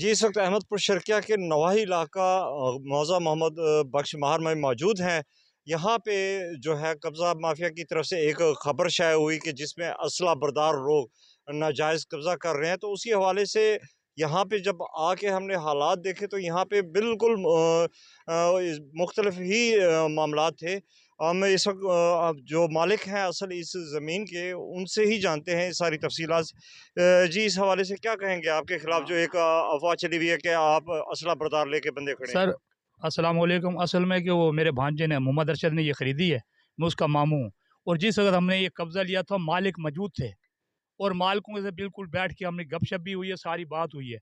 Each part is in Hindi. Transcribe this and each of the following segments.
जी, इस वक़्त अहमदपुर शर्किया के नवाही इलाका मौज़ा मोहम्मद बख्श महार में मौजूद हैं। यहाँ पे जो है कब्ज़ा माफ़िया की तरफ से एक खबर शाया हुई कि जिसमें असला बरदार लोग नाजायज़ कब्ज़ा कर रहे हैं। तो उसी हवाले से यहाँ पे जब आके हमने हालात देखे तो यहाँ पे बिल्कुल मुख्तलिफ ही मामलात थे। हम इस वक़्त जो मालिक हैं असल इस ज़मीन के उनसे ही जानते हैं सारी तफ़सीलात। जी, इस हवाले से क्या कहेंगे आपके खिलाफ जो एक अफ़वाह चली हुई है कि आप असला बरदार लेके बंदे खड़े हैं? सर, अस्सलाम वालेकुम। असल में कि वो मेरे भांजे ने मोहम्मद अरशद ने ये ख़रीदी है, मैं उसका मामू हूँ। और जिस वक़्त हमने ये कब्ज़ा लिया था मालिक मौजूद थे और मालिकों से बिल्कुल बैठ के हमने गपशप भी हुई है, सारी बात हुई है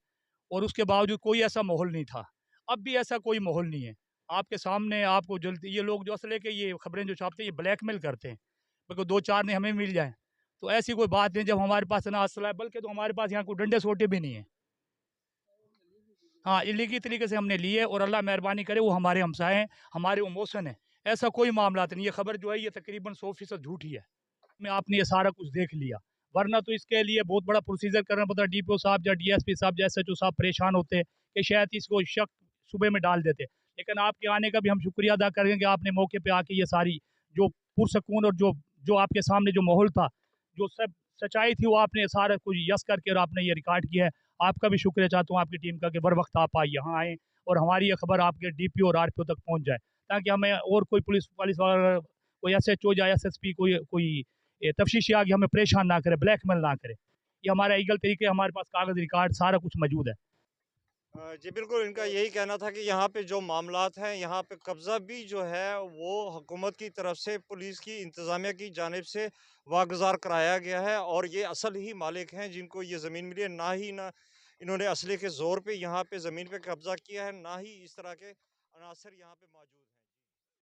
और उसके बावजूद कोई ऐसा माहौल नहीं था। अब भी ऐसा कोई माहौल नहीं है। आपके सामने आपको जल्दी ये लोग जो असले के ये खबरें जो छापते हैं ये ब्लैकमेल करते हैं, बिल्कुल 2-4 ने हमें मिल जाएँ। तो ऐसी कोई बात नहीं जब हमारे पास ना असला है बल्कि तो हमारे पास यहाँ कोई डंडे-सोंटे भी नहीं है। हाँ, इलीगल तरीके से हमने लिए और अल्लाह मेहरबानी करे वो हमारे हमसाए हैं, हमारे वो मौसन हैं। ऐसा कोई मामलात नहीं, ये खबर जो है ये तकरीबन 100% झूठी है। में आपने ये सारा कुछ देख लिया, वरना तो इसके लिए बहुत बड़ा प्रोसीजर करना पड़ता। डीपीओ साहब या डीएसपी साहब या एसएचओ साहब परेशान होते कि शायद इसको शक सुबह में डाल देते। लेकिन आपके आने का भी हम शुक्रिया अदा करेंगे, आपने मौके पे आके ये सारी जो पुरसकून और जो जो आपके सामने जो माहौल था, जो सब सच्चाई थी वो आपने सारा कुछ यस करके और आपने ये रिकॉर्ड किया है। आपका भी शुक्रिया चाहता हूँ आपकी टीम का कि बर वक़्त आप यहाँ आएँ और हमारी ये खबर आपके डीपीओ और आरपीओ तक पहुँच जाए, ताकि हमें और कोई पुलिस पुलिस वाला कोई एसएचओ या एसएसपी कोई कोई ये तफ्तीशी आगे हमें परेशान ना करे, ब्लैकमेल ना करे। ये हमारा लीगल तरीके हमारे पास कागज़ रिकॉर्ड सारा कुछ मौजूद है। जी बिल्कुल, इनका यही कहना था कि यहाँ पे जो मामलात हैं, यहाँ पे कब्ज़ा भी जो है वो हुकूमत की तरफ से पुलिस की इंतज़ामिया की जानिब से वागुज़ार कराया गया है और ये असल ही मालिक हैं जिनको ये ज़मीन मिली है। ना इन्होंने असले के ज़ोर पे यहाँ पे ज़मीन पे कब्ज़ा किया है, ना ही इस तरह के अनासर यहाँ पे मौजूद हैं।